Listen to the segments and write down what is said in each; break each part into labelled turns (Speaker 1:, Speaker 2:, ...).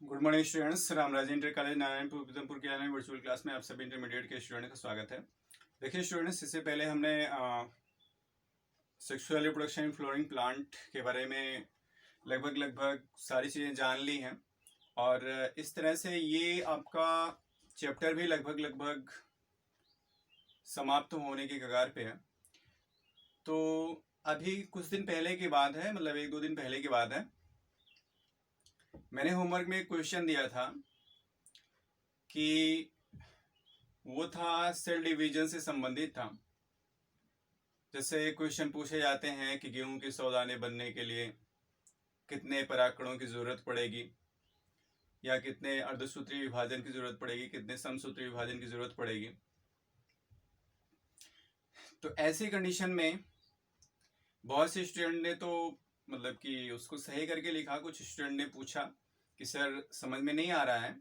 Speaker 1: Good morning students. Ramraj inter college Narayanpur Udhampur के online virtual class में आप सभी इंटरमीडिएट के स्टूडेंट का स्वागत है। देखिए स्टूडेंट्स, इससे पहले हमने sexual reproduction in flowering plant के बारे में लगभग सारी चीज़ें जान ली हैं और इस तरह से ये आपका चैप्टर भी लगभग समाप्त होने के कगार पे है। तो अभी कुछ दिन पहले की बात है, मतलब 1-2 दिन पहले की बात है, मैंने होमवर्क में एक क्वेश्चन दिया था कि वो था सेल डिवीजन से संबंधित था। जैसे क्वेश्चन पूछे जाते हैं कि गेहूं के 100 दाने बनने के लिए कितने परागकणों की जरूरत पड़ेगी, या कितने अर्धसूत्री विभाजन की जरूरत पड़ेगी, कितने समसूत्री विभाजन की जरूरत पड़ेगी। तो ऐसी कंडीशन में बहुत से स्टूडेंट ने तो मतलब कि उसको सही करके लिखा, कुछ स्टूडेंट ने पूछा कि सर समझ में नहीं आ रहा है।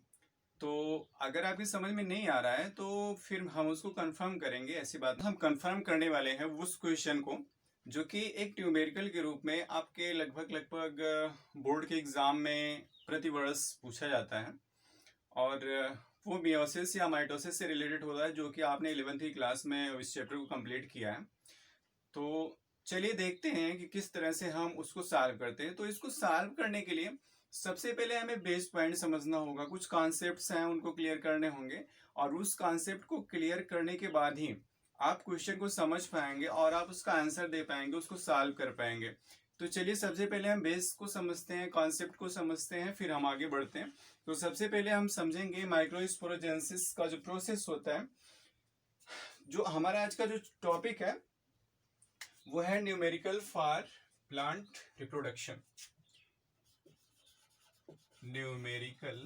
Speaker 1: तो अगर आपकी समझ में नहीं आ रहा है तो फिर हम उसको कंफर्म करेंगे। ऐसी बात हम कंफर्म करने वाले हैं उस क्वेश्चन को जो कि एक न्यूमेरिकल के रूप में आपके लगभग बोर्ड के एग्जाम में प्रतिवर्ष पूछा जाता है, और वो मियोसिस या माइटोसिस से रिलेटेड होता है, जो कि आपने 11वीं क्लास में इस चैप्टर को कंप्लीट किया है। तो चलिए देखते हैं कि किस तरह से हम उसको सॉल्व करते हैं। तो इसको सॉल्व करने के लिए सबसे पहले हमें बेस पॉइंट समझना होगा, कुछ कॉन्सेप्ट्स हैं उनको क्लियर करने होंगे, और उस कॉन्सेप्ट को क्लियर करने के बाद ही आप क्वेश्चन को समझ पाएंगे और आप उसका आंसर दे पाएंगे, उसको सॉल्व कर पाएंगे। तो चलिए सबसे पहले हम बेस को समझते हैं, कॉन्सेप्ट को समझते हैं, फिर हम आगे बढ़ते हैं। तो सबसे पहले हम समझेंगे माइक्रोस्पोरोजेंसिस का जो प्रोसेस होता है। जो हमारा आज का जो टॉपिक है वो है numerical for plant reproduction. Numerical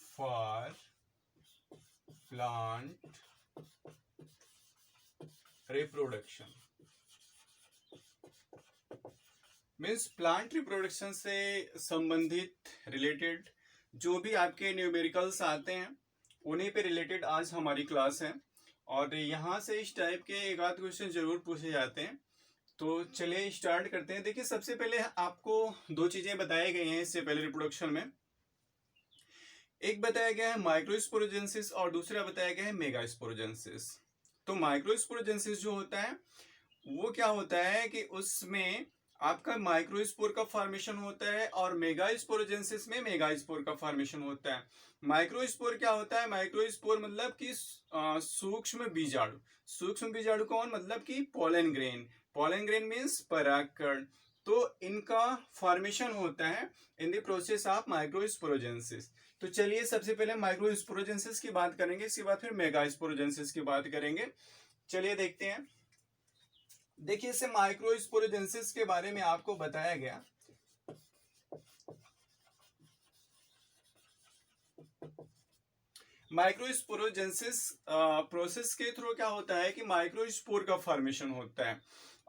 Speaker 1: for plant reproduction means plant reproduction से संबंधित रिलेटेड जो भी आपके न्यूमेरिकल्स आते हैं उन्हीं पे रिलेटेड आज हमारी क्लास है, और यहाँ से इस टाइप के एक आध क्वेश्चन जरूर पूछे जाते हैं। तो चलिए स्टार्ट करते हैं। देखिए सबसे पहले आपको दो चीजें बताई गई हैं इससे पहले रिप्रोडक्शन में। एक बताया गया है माइक्रोस्पोरोजेंसिस और दूसरा बताया गया है मेगास्पोरोजेंसिस। तो माइक्रोस्पोरोजेंसिस जो होता है वो क्या होता है कि उसमें आपका माइक्रोस्पोर का फॉर्मेशन होता है, और मेगास्पोरोजेंसिस में मेगास्पोर का फॉर्मेशन होता है। माइक्रोस्पोर क्या होता है? माइक्रोस्पोर मतलब कि सूक्ष्म बीजाणु। सूक्ष्म बीजाणु कौन? मतलब कि pollen grain. Pollen grain means परागकण। तो इनका फॉर्मेशन होता है इन द प्रोसेस ऑफ माइक्रोस्पोरोजेंसिस। तो चलिए सबसे पहले माइक्रोस्पोरोजेंसिस की बात करेंगे, इसके बाद फिर मेगास्पोरोजेंसिस की बात करेंगे। चलिए देखते हैं। देखिए इसे माइक्रोस्पोरोजेंसिस के बारे में आपको बताया गया। माइक्रोस्पोरोजेंसिस प्रोसेस के थ्रू क्या होता है कि माइक्रोस्पोर का फॉर्मेशन होता है,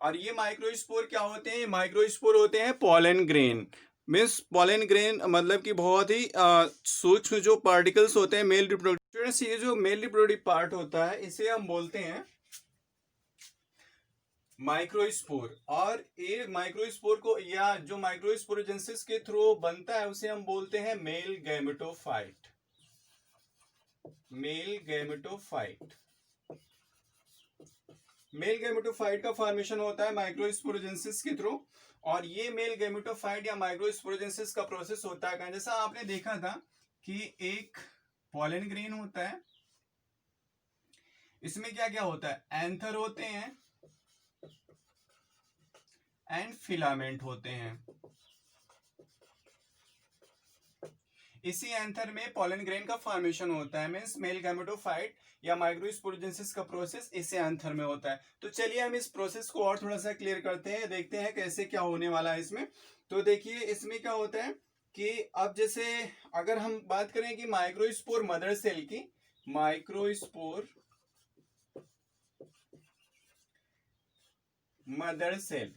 Speaker 1: और ये माइक्रोस्पोर क्या होते हैं? माइक्रोस्पोर होते हैं pollen grain. Means pollen grain मतलब कि बहुत ही सूक्ष्म जो पार्टिकल्स होते हैं मेल रिप्रोडक्टिव। ये जो मेल रिप्रोडक्टिव पार्ट होता है इसे हम बोलते हैं माइक्रोस्पोर। और ये माइक्रोस्पोर को या जो माइक्रोस्पोरोजेंसिस के थ्रू बनता है उसे हम बोलते हैं male gametophyte. Male gametophyte. Male gametophyte का फॉर्मेशन होता है माइक्रोस्पोरोजेंसिस के थ्रू, और ये मेल गैमेटोफाइट या माइक्रोस्पोरोजेंसिस का प्रोसेस होता है जैसा आपने देखा था कि एक पोलन ग्रेन होता है, इसमें क्या क्या होता है? एंथर होते हैं एंड फिलामेंट होते हैं। इसी एंथर में पोलन ग्रेन का फॉर्मेशन होता है। मींस मेल गैमेटोफाइट या माइक्रोस्पोरोजेंसिस का प्रोसेस इसी एंथर में होता है। तो चलिए हम इस प्रोसेस को और थोड़ा सा क्लियर करते हैं, देखते हैं कैसे क्या होने वाला है इसमें। तो देखिए इसमें क्या होता है कि अब जैसे अगर हम बात करें कि माइक्रोस्पोर मदर सेल की, माइक्रोस्पोर मदर सेल,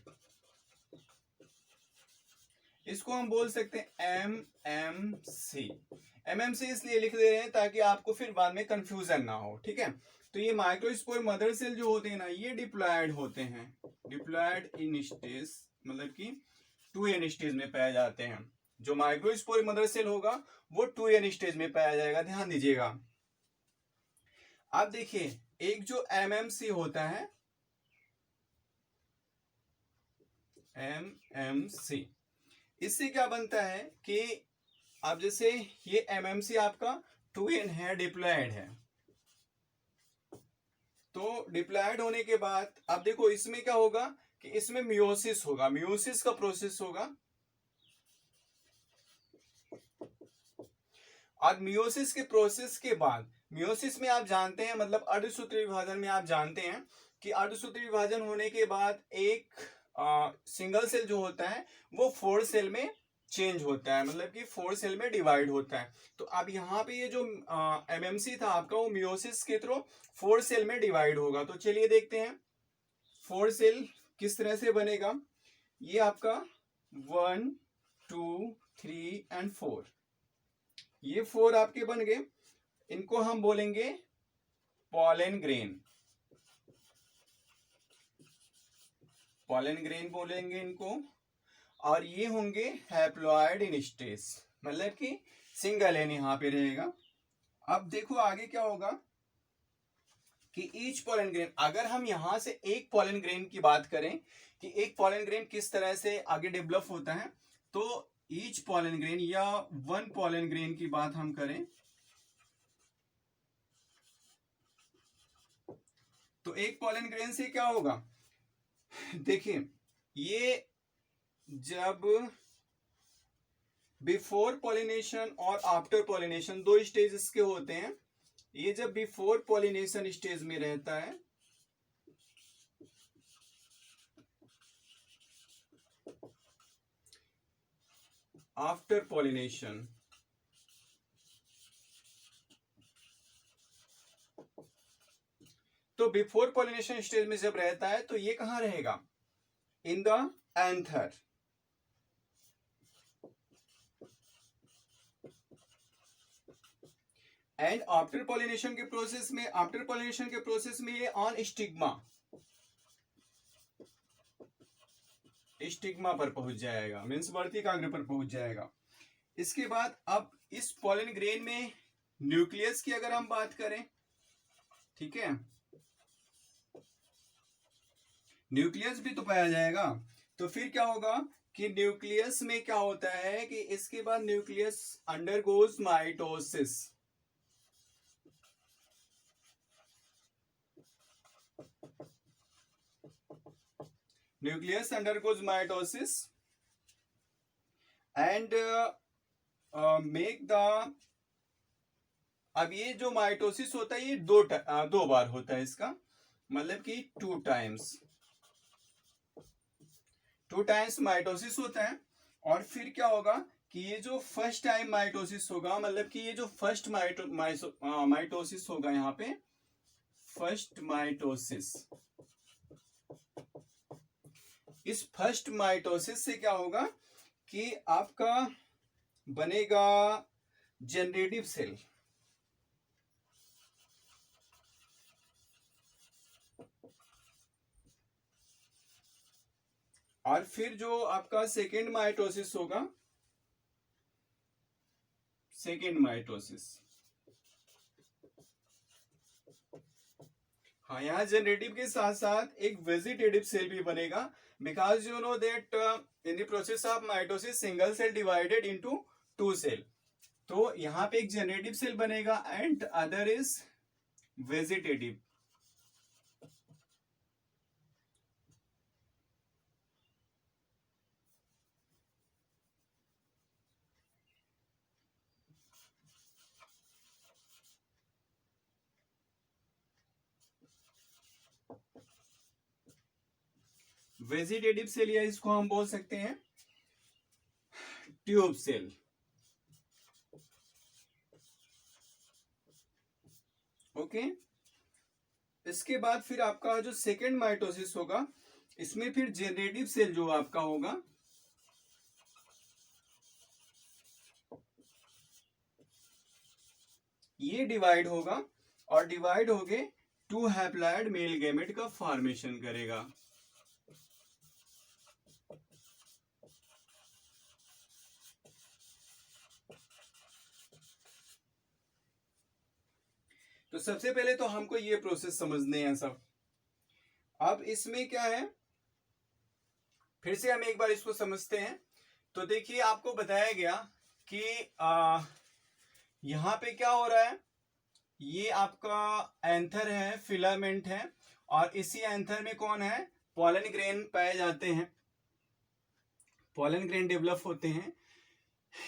Speaker 1: इसको हम बोल सकते हैं MMC। MMC इसलिए लिख दे रहे हैं ताकि आपको फिर बाद में कंफ्यूजन ना हो, ठीक है। तो ये माइक्रोस्पोर मदर सेल जो होते हैं ना, ये डिप्लॉयड होते हैं। डिप्लॉयड इन स्टेज मतलब कि 2n स्टेज में पाए जाते हैं। जो माइक्रोस्पोरिक मदर सेल होगा वो 2n स्टेज में पाया जाएगा, ध्यान दीजिएगा। अब देखिए एक जो एमएमसी होता है, एमएमसी, इससे क्या बनता है कि अब जैसे ये एमएमसी आपका 2n है, डिप्लॉयड है, तो डिप्लॉयड होने के बाद अब देखो इसमें क्या होगा कि इसमें मियोसिस होगा, मियोसिस का प्रोसेस होगा। और मियोसिस के प्रोसेस के बाद, मियोसिस में आप जानते हैं मतलब अर्धसूत्री विभाजन में आप जानते हैं कि अर्धसूत्री विभाजन होने के बाद एक सिंगल सेल जो होता है वो 4 सेल में चेंज होता है, मतलब कि 4 सेल में डिवाइड होता है। तो अब यहाँ पे ये जो एमएमसी था आपका वो मियोसिस के थ्रू 4 सेल में डिवाइड होगा। तो चलिए देखते हैं 4 सेल किस तरह से बनेगा। ये आपका 1 2 3 एंड 4, ये 4 आपके बन गए, इनको हम बोलेंगे पॉलन ग्रेन, पॉलन ग्रेन बोलेंगे इनको। और ये होंगे हैप्लॉइड इन स्टेज, मतलब कि सिंगल एन यहां पे रहेगा। अब देखो आगे क्या होगा कि ईच पॉलन ग्रेन, अगर हम यहां से एक पॉलन ग्रेन की बात करें कि एक पॉलन ग्रेन किस तरह से आगे डेवलप होता है, तो ईच पॉलन ग्रेन या 1 पॉलन ग्रेन की बात हम करें तो एक पॉलन ग्रेन से क्या होगा, देखिए ये जब बिफोर पॉलिनेशन और आफ्टर पॉलिनेशन 2 स्टेज इसके होते हैं, ये जब बिफोर पॉलिनेशन स्टेज में रहता है आफ्टर पॉलिनेशन, तो बिफोर पॉलिनेशन स्टेज में जब रहता है तो ये कहां रहेगा, in the anther. And after pollination के प्रोसेस में, आफ्टर पॉलिनेशन के प्रोसेस में ये ऑन स्टिग्मा, स्टिग्मा पर पहुंच जाएगा, मीन्स वर्तिकाग्र पर पहुंच जाएगा। इसके बाद अब इस पॉलन ग्रेन में न्यूक्लियस की अगर हम बात करें, ठीक है, न्यूक्लियस भी तो पाया जाएगा। तो फिर क्या होगा कि न्यूक्लियस में क्या होता है कि इसके बाद nucleus undergoes mitosis, nucleus undergoes mitosis and make the, अब ये जो माइटोसिस होता है ये दो बार होता है इसका, मतलब कि 2 टाइम्स माइटोसिस होता है। और फिर क्या होगा कि ये जो फर्स्ट टाइम माइटोसिस होगा, मतलब कि ये जो फर्स्ट माइटोसिस होगा, यहाँ पे फर्स्ट माइटोसिस, इस फर्स्ट माइटोसिस से क्या होगा कि आपका बनेगा जनरेटिव सेल, और फिर जो आपका सेकेंड माइटोसिस होगा, सेकेंड माइटोसिस, हाँ यहाँ जनरेटिव के साथ साथ एक वेजिटेटिव सेल भी बनेगा, because you know that in the process of mitosis single cell divided into 2 cell. तो यहाँ पे एक जनरेटिव सेल बनेगा and other is vegetative. Vegetative cell या इसको हम बोल सकते हैं ट्यूब सेल। ओके, इसके बाद फिर आपका जो सेकेंड माइटोसिस होगा, इसमें फिर जनरेटिव सेल जो आपका होगा, ये डिवाइड होगा और डिवाइड होके 2 हैप्लॉइड मेल गैमेट का फॉर्मेशन करेगा। तो सबसे पहले तो हमको ये प्रोसेस समझने हैं सब। अब इसमें क्या है, फिर से हम एक बार इसको समझते हैं। तो देखिए आपको बताया गया कि यहाँ पे क्या हो रहा है, ये आपका एंथर है, फिलामेंट है, और इसी एंथर में कौन है, पॉलन ग्रेन पाए जाते हैं, पॉलन ग्रेन डेवलप होते हैं,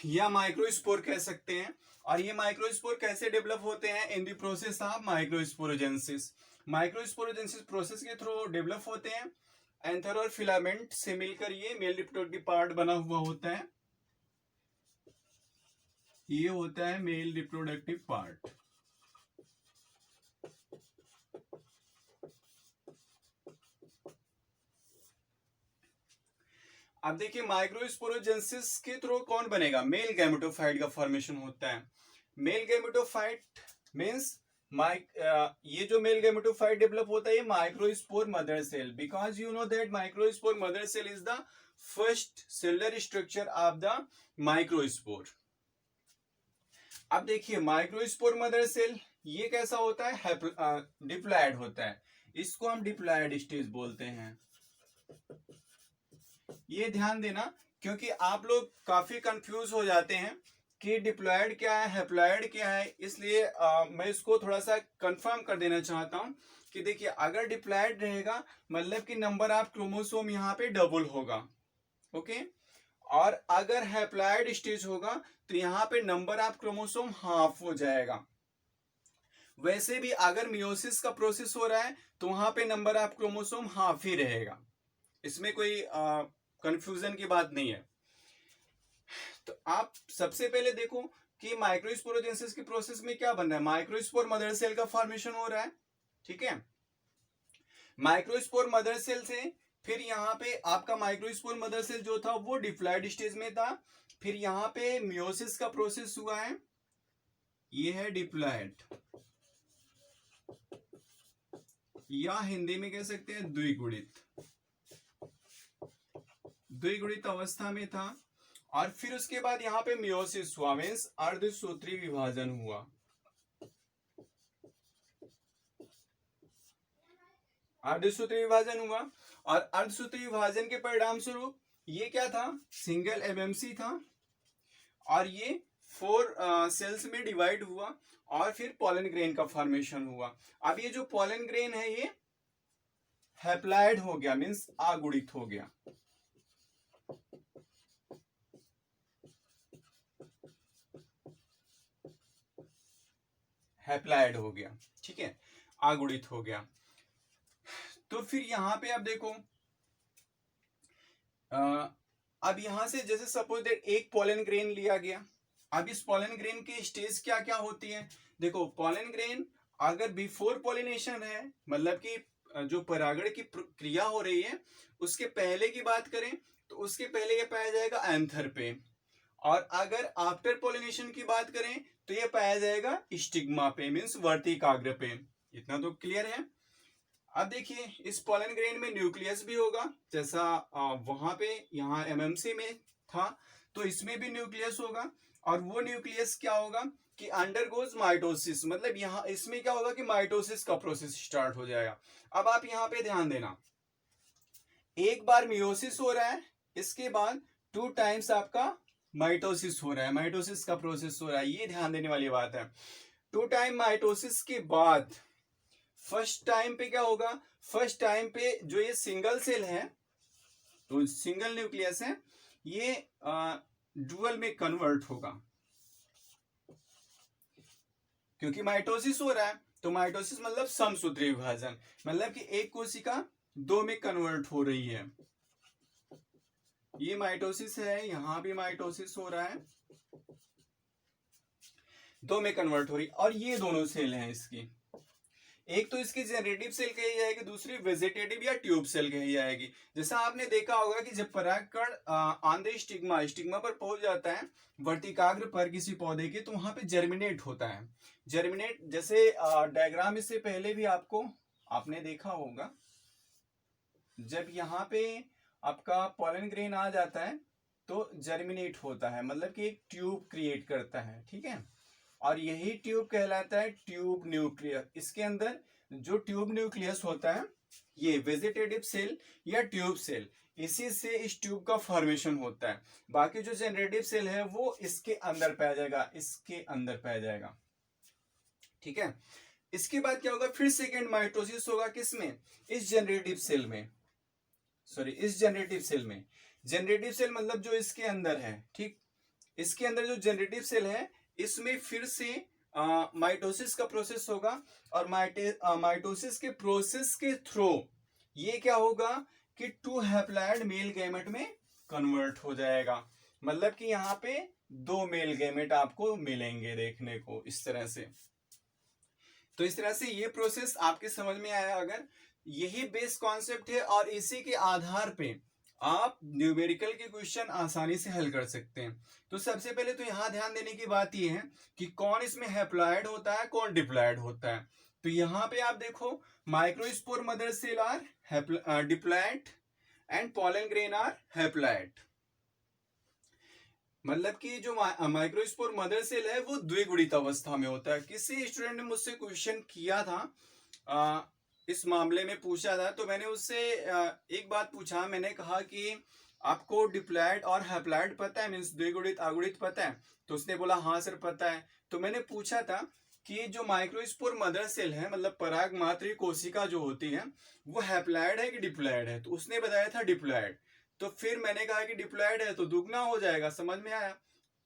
Speaker 1: या माइक्रोस्पोर कह सकते हैं। और ये माइक्रोस्पोर कैसे डेवलप होते हैं, in the process of microsporogenesis. Microsporogenesis process के थ्रू डेवलप होते हैं। एंथर और फिलामेंट से मिलकर ये मेल रिप्रोडक्टिव पार्ट बना हुआ होता है, ये होता है मेल रिप्रोडक्टिव पार्ट। अब देखिए माइक्रोस्पोरोजेंसिस के थ्रू कौन बनेगा, मेल गैमेटोफाइट का फॉर्मेशन होता है। मेल गैमेटोफाइट मींस ये जो मेल गैमेटोफाइट डेवलप होता है ये microspore mother cell, because you know that microspore mother cell is the first cellular structure of the microspore. अब देखिए माइक्रोस्पोर मदर सेल ये कैसा होता है, डिप्लॉयड होता है, इसको हम डिप्लॉयड स्टेज बोलते हैं। ये ध्यान देना क्योंकि आप लोग काफी कंफ्यूज हो जाते हैं कि डिप्लॉयड क्या है, हैप्लॉयड क्या है, इसलिए मैं इसको थोड़ा सा कंफर्म कर देना चाहता हूं कि देखिए अगर डिप्लॉयड रहेगा मतलब कि नंबर ऑफ क्रोमोसोम यहाँ पे डबल होगा, ओके। और अगर हैप्लॉयड स्टेज होगा तो यहाँ पे नंबर ऑफ क्रोमोसोम हाफ हो जाएगा। वैसे भी अगर मियोसिस का प्रोसेस हो रहा है तो वहां पे नंबर ऑफ क्रोमोसोम हाफ ही रहेगा, इसमें कोई कंफ्यूजन की बात नहीं है। तो आप सबसे पहले देखो कि माइक्रोस्पोरोजेंसिस के प्रोसेस में क्या बन रहा है, माइक्रोस्पोर मदर सेल का फॉर्मेशन हो रहा है, ठीक है। माइक्रोस्पोर मदर सेल से फिर यहाँ पे आपका माइक्रोस्पोर मदर सेल जो था वो डिप्लॉयड स्टेज में था, फिर यहाँ पे मियोसिस का प्रोसेस हुआ है, ये है डिप्लॉयड, या हिंदी में कह सकते हैं द्विगुणित, द्विगुणित अवस्था में था। और फिर उसके बाद यहाँ पे मियोसिस हुआ, मीन्स अर्धसूत्री विभाजन हुआ। अर्धसूत्री विभाजन हुआ और अर्धसूत्री विभाजन के परिणाम स्वरूप ये क्या था, सिंगल एमएमसी था, और ये 4 सेल्स में डिवाइड हुआ और फिर पॉलन ग्रेन का फॉर्मेशन हुआ। अब ये जो पॉलन ग्रेन है ये हैप्लॉयड हो गया, मीन्स आगुणित हो गया। हैप्लॉयड हो गया, ठीक है, आगुणित हो गया। तो फिर यहां पे आप देखो अब यहां से जैसे सपोज दैट एक पॉलन ग्रेन लिया गया, अब इस पॉलन ग्रेन के स्टेज क्या क्या होती है, देखो पॉलन ग्रेन अगर बिफोर पॉलिनेशन है, मतलब कि जो परागण की क्रिया हो रही है उसके पहले की बात करें तो उसके पहले ये पाया जाएगा एंथर पे, और अगर आफ्टर पॉलिनेशन की बात करें तो ये पाया जाएगा स्टिग्मा पे, मीन्स वर्तिकाग्र पे। इतना तो क्लियर है। अब देखिए इस पॉलन ग्रेन में न्यूक्लियस भी होगा, जैसा वहां पे यहाँ एमएमसी में था तो इसमें भी न्यूक्लियस होगा, और वो न्यूक्लियस क्या होगा कि अंडरगोज माइटोसिस, मतलब यहाँ इसमें क्या होगा कि माइटोसिस का प्रोसेस स्टार्ट हो जाएगा। अब आप यहाँ पे ध्यान देना, एक बार मियोसिस हो रहा है, इसके बाद 2 टाइम्स आपका माइटोसिस हो रहा है, माइटोसिस का प्रोसेस हो रहा है, ये ध्यान देने वाली बात है। 2 टाइम माइटोसिस के बाद फर्स्ट टाइम पे क्या होगा, फर्स्ट टाइम पे जो ये सिंगल सेल है, तो सिंगल न्यूक्लियस है, ये डुअल में कन्वर्ट होगा, क्योंकि माइटोसिस हो रहा है। तो माइटोसिस मतलब समसूत्री विभाजन, मतलब कि एक कोशिका 2 में कन्वर्ट हो रही है, ये माइटोसिस है, यहां भी माइटोसिस हो रहा है, 2 में कन्वर्ट हो रही, और ये दोनों सेल हैं इसकी, एक तो इसकी जनरेटिव सेल कही जाएगी, दूसरी वेजिटेटिव या ट्यूब सेल कही जाएगी। जैसा आपने देखा होगा कि जब परागकण ऑन द स्टिग्मा, स्टिग्मा पर पहुंच जाता है वर्तिकाग्र पर किसी पौधे के, तो वहां पे जर्मिनेट होता है। जर्मिनेट जैसे डायग्राम इससे पहले भी आपने देखा होगा, जब यहाँ पे आपका पॉलन ग्रेन आ जाता है तो जर्मिनेट होता है, मतलब कि एक ट्यूब क्रिएट करता है, ठीक है। और यही ट्यूब कहलाता है ट्यूब न्यूक्लियस। इसके अंदर जो ट्यूब न्यूक्लियस होता है ये वेजिटेटिव सेल या ट्यूब सेल, इसी से इस ट्यूब का फॉर्मेशन होता है। बाकी जो जनरेटिव सेल है वो इसके अंदर पाया जाएगा, इसके अंदर पाया जाएगा, ठीक है। इसके बाद क्या होगा, फिर सेकेंड माइटोसिस होगा किसमें, इस जनरेटिव सेल में, सॉरी इस जनरेटिव सेल में। जनरेटिव सेल मतलब जो इसके अंदर है, ठीक। इसके अंदर जो जनरेटिव सेल है इसमें फिर से माइटोसिस का प्रोसेस होगा, और माइटोसिस के प्रोसेस के थ्रू ये क्या होगा कि 2 हैप्लॉइड मेल गैमेट में कन्वर्ट हो जाएगा। मतलब कि यहाँ पे 2 मेल गैमेट आपको मिलेंगे देखने को इस तरह से। तो इस तरह से ये प्रोसेस आपके समझ में आया। अगर यही बेस कॉन्सेप्ट है और इसी के आधार पे आप न्यूमेरिकल के क्वेश्चन आसानी से हल कर सकते हैं। तो सबसे पहले तो यहाँ ध्यान देने की बात यह है कि कौन इसमें हैप्लॉइड होता है, कौन डिप्लॉइड होता है। तो यहाँ पे आप देखो microspore mother cell are diploid and pollen grain are haploid. मतलब कि जो माइक्रोस्पोर मदर सेल है वो द्विगुणित अवस्था में होता है। किसी स्टूडेंट ने मुझसे क्वेश्चन किया था, इस मामले में पूछा था, तो मैंने उससे एक बात पूछा, मैंने कहा कि आपको डिप्लॉइड और हैप्लॉइड पता है, मीन्स द्विगुणित अगुणित पता है। तो उसने बोला हाँ सर पता है। तो मैंने पूछा था कि जो माइक्रोस्पोर मदर सेल है मतलब पराग मातृ कोशिका जो होती है वो हैप्लॉइड है कि डिप्लॉइड है, तो उसने बताया था डिप्लॉइड। तो फिर मैंने कहा कि डिप्लॉइड है तो दुगना हो जाएगा, समझ में आया।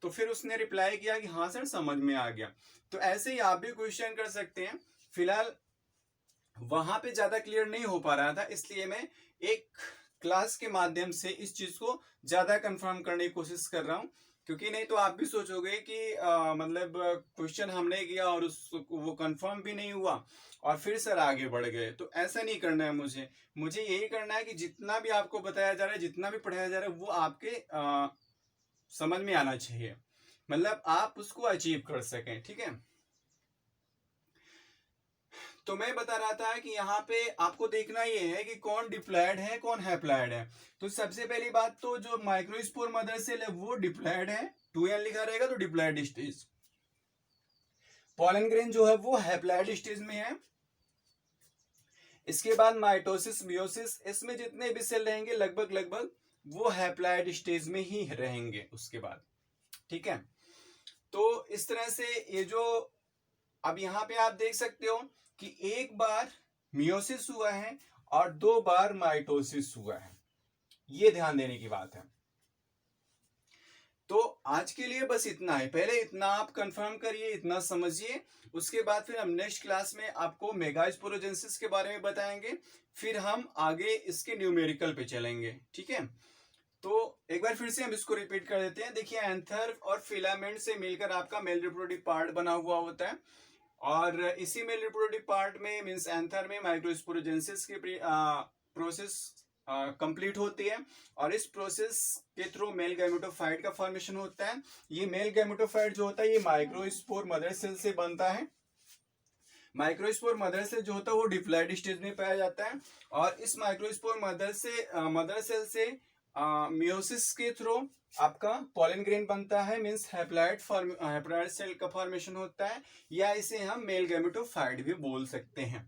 Speaker 1: तो फिर उसने रिप्लाई किया कि हाँ सर समझ में आ गया। तो ऐसे ही आप भी क्वेश्चन कर सकते हैं। फिलहाल वहां पे ज्यादा क्लियर नहीं हो पा रहा था, इसलिए मैं एक क्लास के माध्यम से इस चीज को ज्यादा कंफर्म करने की कोशिश कर रहा हूं, क्योंकि नहीं तो आप भी सोचोगे कि मतलब क्वेश्चन हमने किया और वो कंफर्म भी नहीं हुआ और फिर सर आगे बढ़ गए। तो ऐसा नहीं करना है मुझे यही करना है कि जितना भी आपको बताया जा रहा है, जितना भी पढ़ाया जा रहा है वो आपके समझ में आना चाहिए, मतलब आप उसको अचीव कर सकें, ठीक है। तो मैं बता रहा था कि यहाँ पे आपको देखना ये है कि कौन डिप्लॉइड है कौन हैप्लॉइड है। तो सबसे पहली बात तो जो माइक्रोस्पोर मदर सेल है वो डिप्लॉइड है, 2n लिखा रहेगा तो डिप्लॉइड स्टेज। पॉलन ग्रेन जो है वो हैप्लॉइड स्टेज में है। इसके बाद माइटोसिस मियोसिस, इसमें जितने भी सेल रहेंगे लगभग वो हैप्लॉइड स्टेज में ही रहेंगे उसके बाद, ठीक है। तो इस तरह से ये जो अब यहाँ पे आप देख सकते हो कि एक बार मियोसिस हुआ है और 2 बार माइटोसिस हुआ है, ये ध्यान देने की बात है। तो आज के लिए बस इतना है, पहले इतना आप कंफर्म करिए, इतना समझिए। उसके बाद फिर हम नेक्स्ट क्लास में आपको मेगास्पोरोजेंसिस के बारे में बताएंगे, फिर हम आगे इसके न्यूमेरिकल पे चलेंगे, ठीक है। तो एक बार फिर से हम इसको रिपीट कर देते हैं। देखिए एंथर और फिलामेंट से मिलकर आपका मेल रिप्रोडक्टिव पार्ट बना हुआ होता है, और इसी मेल रिप्रोडक्टिव पार्ट में मींस एंथर में माइक्रोस्पोरोजेंसिस की प्रोसेस कंप्लीट होती है, और इस प्रोसेस के थ्रू मेल गैमेटोफाइट का फॉर्मेशन होता है। ये मेल गैमेटोफाइट जो होता है ये माइक्रोस्पोर मदर सेल से बनता है। माइक्रोस्पोर मदर सेल जो होता है वो डिप्लॉइड स्टेज में पाया जाता है, और इस माइक्रोस्पोर मदर सेल से मियोसिस के थ्रू आपका पॉलन ग्रेन बनता है, मींस हैप्लॉइड सेल का फॉर्मेशन होता है, या इसे हम मेल गैमेटोफाइट भी बोल सकते हैं।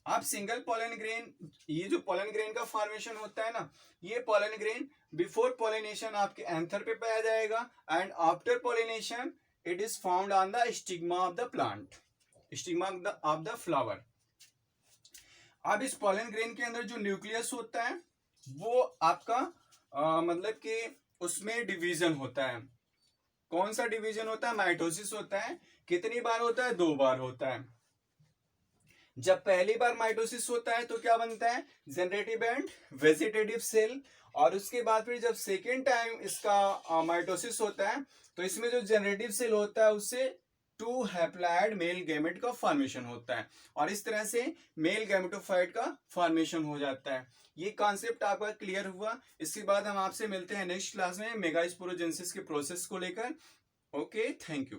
Speaker 1: आप सिंगल पॉलन ग्रेन, ये जो पॉलन ग्रेन का फॉर्मेशन होता है ना, ये पॉलन ग्रेन बिफोर पॉलिनेशन आपके एंथर पे पाया जाएगा, and after pollination it is found on the stigma of the plant, stigma of the flower. अब इस पॉलन ग्रेन के अंदर जो न्यूक्लियस होता है वो आपका मतलब कि उसमें डिवीजन होता है। कौन सा डिवीजन होता है, माइटोसिस होता है। कितनी बार होता है, 2 बार होता है। जब पहली बार माइटोसिस होता है तो क्या बनता है, जनरेटिव एंड वेजिटेटिव सेल, और उसके बाद फिर जब सेकेंड टाइम इसका माइटोसिस होता है तो इसमें जो जनरेटिव सेल होता है उससे 2 हैप्लॉइड मेल गैमेट का फॉर्मेशन होता है, और इस तरह से मेल गैमेटोफाइट का फॉर्मेशन हो जाता है। ये कॉन्सेप्ट आपका क्लियर हुआ। इसके बाद हम आपसे मिलते हैं नेक्स्ट क्लास में मेगास्पोरोजेंसिस के प्रोसेस को लेकर। Okay, thank you.